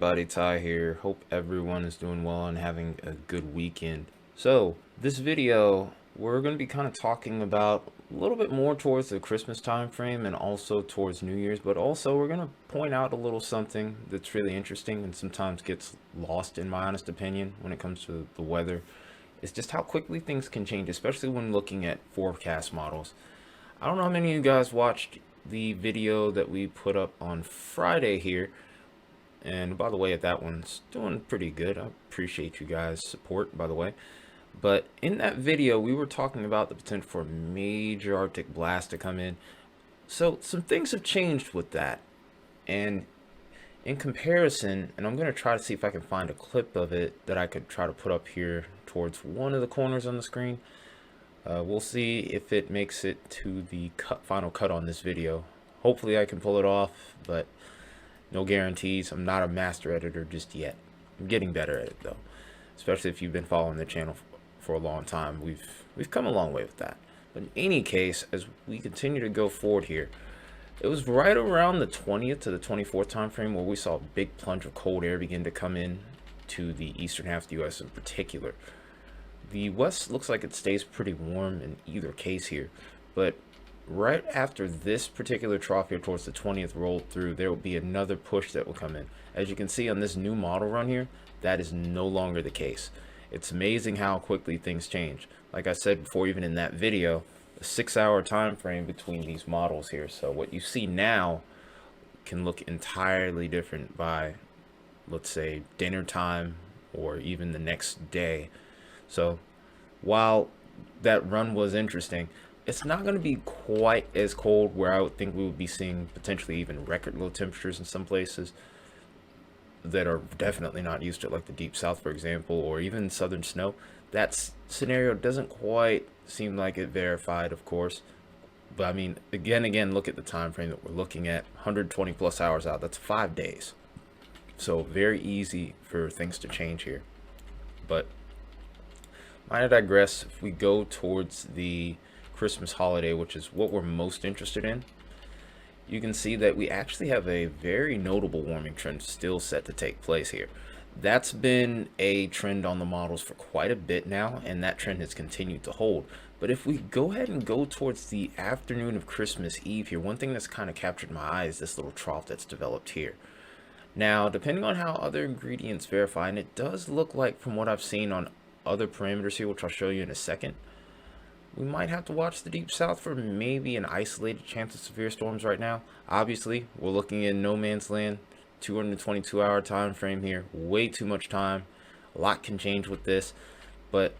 everybody, Ty here. Hope everyone is doing well and having a good weekend. So, this video, we're going to be kind of talking about a little bit more towards the Christmas time frame and also towards New Year's, but also we're going to point out a little something that's really interesting and sometimes gets lost in my honest opinion when it comes to the weather. It's just how quickly things can change, especially when looking at forecast models. I don't know how many of you guys watched the video that we put up on Friday here. And by the way, that one's doing pretty good. I appreciate you guys' support, by the way. But in that video, we were talking about the potential for a major Arctic blast to come in. So some things have changed with that. And in comparison, and I'm going to try to see if I can find a clip of it that I could try to put up here towards one of the corners on the screen. We'll see if it makes it to the final cut on this video. Hopefully I can pull it off, but no guarantees. I'm not a master editor just yet. I'm getting better at it though, especially if you've been following the channel for a long time. We've come a long way with that. But in any case, as we continue to go forward here, it was right around the 20th to the 24th time frame where we saw a big plunge of cold air begin to come in to the eastern half of the U.S. in particular. The west looks like it stays pretty warm in either case here, but right after this particular trough here towards the 20th rolled through, there will be another push that will come in. As you can see on this new model run here, that is no longer the case. It's amazing how quickly things change. Like I said before, even in that video, a 6-hour time frame between these models here. So what you see now can look entirely different by, let's say, dinner time or even the next day. So while that run was interesting, it's not going to be quite as cold where I would think we would be seeing potentially even record low temperatures in some places that are definitely not used to it, like the deep south, for example, or even southern snow. That scenario doesn't quite seem like it verified, of course. But I mean, again, look at the time frame that we're looking at, 120 plus hours out. That's 5 days. So very easy for things to change here. But I digress. If we go towards the Christmas holiday, which is what we're most interested in, you can see that we actually have a very notable warming trend still set to take place here. That's been a trend on the models for quite a bit now, and that trend has continued to hold. But if we go ahead and go towards the afternoon of Christmas Eve here, one thing that's kind of captured my eye is this little trough that's developed here. Now, depending on how other ingredients verify, and it does look like from what I've seen on other parameters here, which I'll show you in a second, we might have to watch the deep south for maybe an isolated chance of severe storms right now. Obviously, we're looking in no man's land, 222-hour time frame here, way too much time. A lot can change with this, but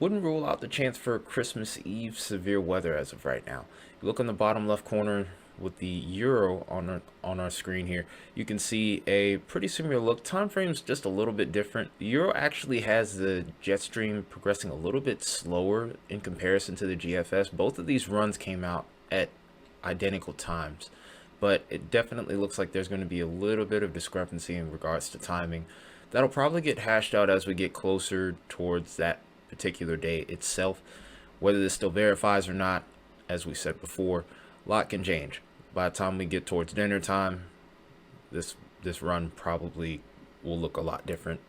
wouldn't rule out the chance for Christmas Eve severe weather as of right now. You look on the bottom left corner with the euro on our screen here, you can see a pretty similar look. Time frame's just a little bit different. The euro actually has the jet stream progressing a little bit slower in comparison to the GFS. Both of these runs came out at identical times, but it definitely looks like there's going to be a little bit of discrepancy in regards to timing. That'll probably get hashed out as we get closer towards that particular day itself. Whether this still verifies or not, as we said before, a lot can change. By the time we get towards dinner time, this run probably will look a lot different,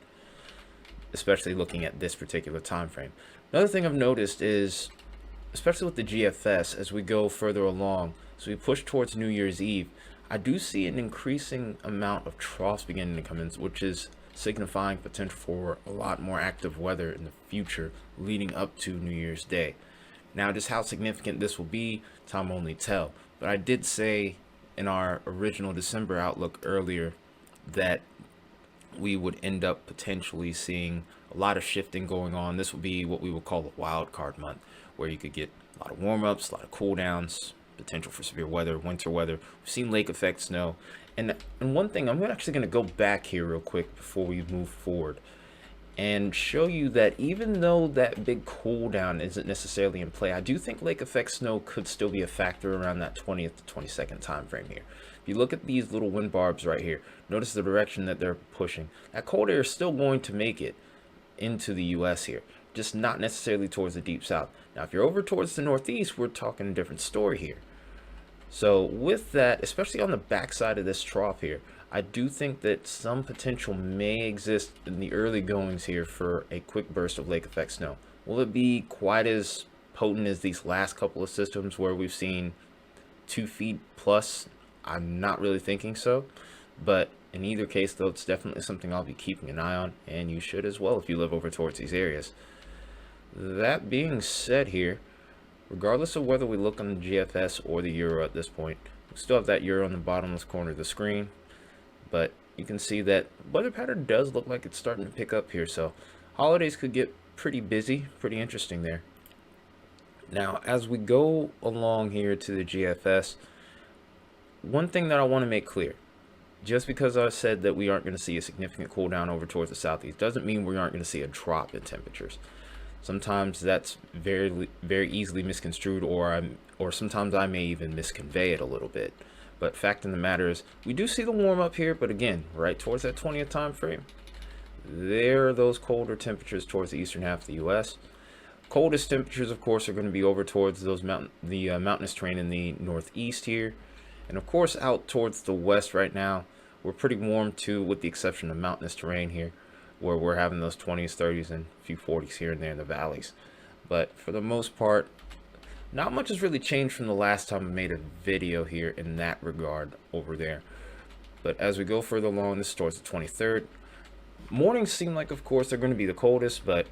especially looking at this particular time frame. Another thing I've noticed is, especially with the GFS, as we go further along, so we push towards New Year's Eve, I do see an increasing amount of troughs beginning to come in, which is signifying potential for a lot more active weather in the future leading up to New Year's Day. Now, just how significant this will be, time will only tell. But I did say in our original December outlook earlier that we would end up potentially seeing a lot of shifting going on. This would be what we would call a wild card month, where you could get a lot of warm-ups, a lot of cool downs, potential for severe weather, winter weather. We've seen lake effect snow. And one thing, I'm actually going to go back here real quick before we move forward and show you that even though that big cool down isn't necessarily in play, I do think lake effect snow could still be a factor around that 20th to 22nd time frame here. If you look at these little wind barbs right here, notice the direction that they're pushing. That cold air is still going to make it into the US here, just not necessarily towards the deep south. Now, if you're over towards the northeast, we're talking a different story here. So with that, especially on the backside of this trough here, I do think that some potential may exist in the early goings here for a quick burst of lake effect snow. Will it be quite as potent as these last couple of systems where we've seen 2 feet plus? I'm not really thinking so, but in either case though, it's definitely something I'll be keeping an eye on, and you should as well if you live over towards these areas. That being said here, regardless of whether we look on the GFS or the Euro at this point, we still have that Euro in the bottomless corner of the screen, but you can see that weather pattern does look like it's starting to pick up here, so holidays could get pretty busy, pretty interesting there. Now, as we go along here to the GFS, one thing that I want to make clear, just because I said that we aren't going to see a significant cool down over towards the southeast doesn't mean we aren't going to see a drop in temperatures. Sometimes that's very easily misconstrued, or sometimes I may even misconvey it a little bit. But fact of the matter is, we do see the warm up here, but again, right towards that 20th time frame, there are those colder temperatures towards the eastern half of the U.S. Coldest temperatures, of course, are going to be over towards those mountainous terrain in the northeast here, and of course out towards the west right now, we're pretty warm too, with the exception of mountainous terrain here, where we're having those 20s, 30s, and a few 40s here and there in the valleys. But for the most part, not much has really changed from the last time I made a video here in that regard over there. But as we go further along, this is towards the 23rd. Mornings seem like, of course, they're going to be the coldest, but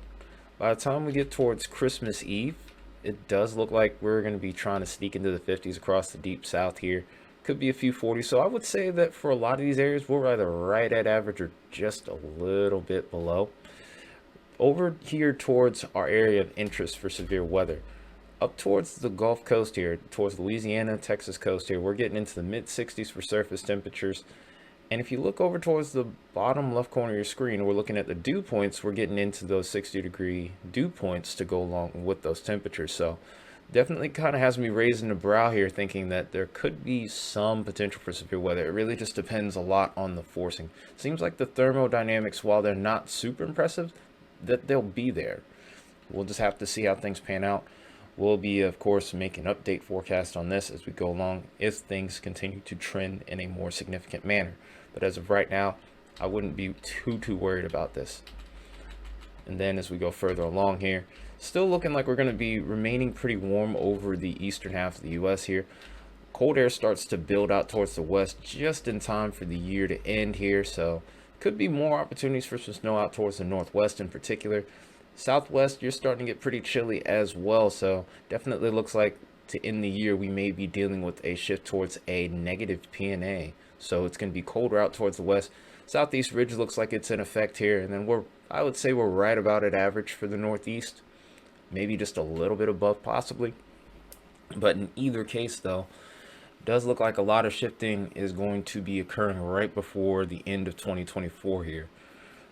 by the time we get towards Christmas Eve, it does look like we're going to be trying to sneak into the 50s across the deep south here. Could be a few 40s. So I would say that for a lot of these areas, we're either right at average or just a little bit below. Over here towards our area of interest for severe weather, up towards the Gulf Coast here, towards Louisiana, Texas coast here, we're getting into the mid 60s for surface temperatures. And if you look over towards the bottom left corner of your screen, we're looking at the dew points. We're getting into those 60-degree dew points to go along with those temperatures. So definitely kind of has me raising the brow here, thinking that there could be some potential for severe weather. It really just depends a lot on the forcing. Seems like the thermodynamics, while they're not super impressive, that they'll be there. We'll just have to see how things pan out. We'll be, of course, making an update forecast on this as we go along if things continue to trend in a more significant manner. But as of right now, I wouldn't be too worried about this. And then as we go further along here, still looking like we're going to be remaining pretty warm over the eastern half of the U.S. here. Cold air starts to build out towards the west just in time for the year to end here, so could be more opportunities for some snow out towards the northwest in particular. Southwest, you're starting to get pretty chilly as well, so definitely looks like to end the year we may be dealing with a shift towards a negative PNA. So it's going to be colder out towards the west. Southeast ridge looks like it's in effect here, and then I would say we're right about at average for the northeast, maybe just a little bit above possibly. But in either case though, it does look like a lot of shifting is going to be occurring right before the end of 2024 here.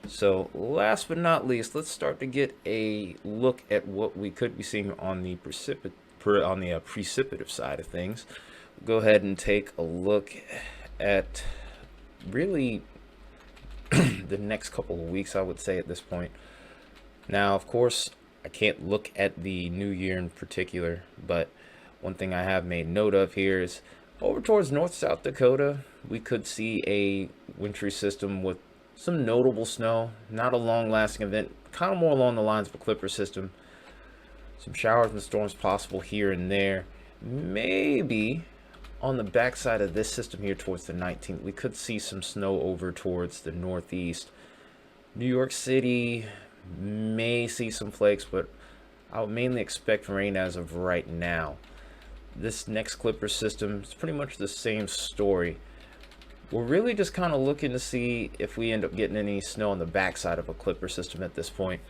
So last but not least, let's start to get a look at what we could be seeing on the precipitative side of things. Go ahead and take a look at really the next couple of weeks, I would say at this point. Now, of course, I can't look at the new year in particular, but one thing I have made note of here is over towards South Dakota, we could see a wintry system with some notable snow, not a long-lasting event, kind of more along the lines of a clipper system. Some showers and storms possible here and there. Maybe on the backside of this system here towards the 19th, we could see some snow over towards the northeast. New York City may see some flakes, but I would mainly expect rain as of right now. This next clipper system is pretty much the same story. We're really just kind of looking to see if we end up getting any snow on the backside of a clipper system at this point.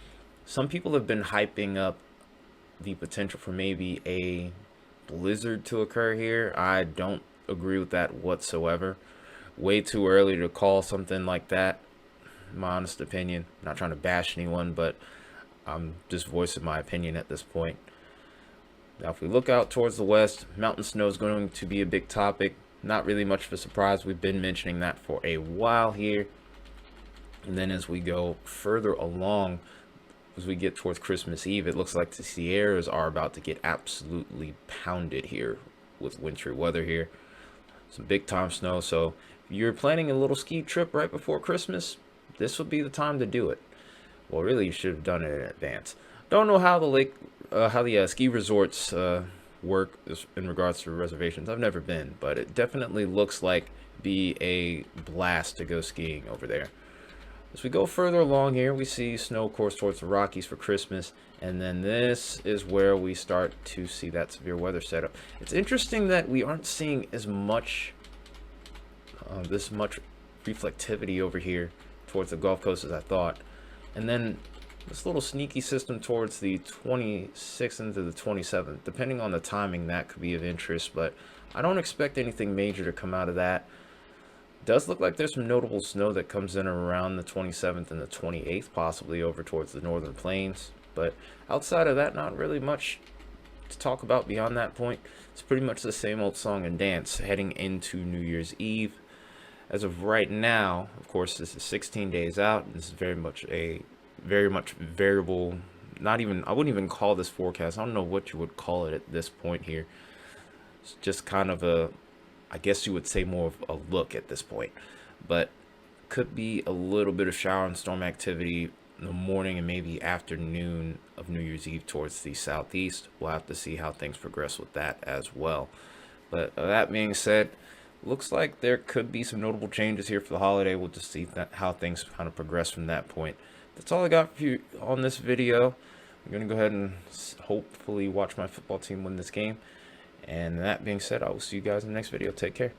Some people have been hyping up the potential for maybe a blizzard to occur here. I don't agree with that whatsoever. Way too early to call something like that, my honest opinion. I'm not trying to bash anyone, but I'm just voicing my opinion at this point. Now, if we look out towards the west, mountain snow is going to be a big topic. Not really much of a surprise. We've been mentioning that for a while here. And then as we go further along, as we get towards Christmas Eve, it looks like the Sierras are about to get absolutely pounded here with wintry weather here. Some big time snow. So if you're planning a little ski trip right before Christmas, this would be the time to do it. Well, really, you should have done it in advance. Don't know how the ski resorts work in regards to reservations. I've never been, but it definitely looks like be a blast to go skiing over there. As we go further along here, we see snow course towards the Rockies for Christmas, and then this is where we start to see that severe weather setup. It's interesting that we aren't seeing as much, this much reflectivity over here towards the Gulf Coast as I thought. And then this little sneaky system towards the 26th into the 27th. Depending on the timing, that could be of interest, but I don't expect anything major to come out of that. Does look like there's some notable snow that comes in around the 27th and the 28th, possibly over towards the northern plains. But outside of that, not really much to talk about beyond that point. It's pretty much the same old song and dance heading into New Year's Eve. As of right now, of course, this is 16 days out, and this is very much variable. Not even, I wouldn't even call this forecast. I don't know what you would call it at this point here. It's just kind of a, I guess you would say more of a look at this point, but could be a little bit of shower and storm activity in the morning and maybe afternoon of New Year's Eve towards the southeast. We'll have to see how things progress with that as well. But that being said, looks like there could be some notable changes here for the holiday. We'll just see how things kind of progress from that point. That's all I got for you on this video. I'm going to go ahead and hopefully watch my football team win this game. And that being said, I will see you guys in the next video. Take care.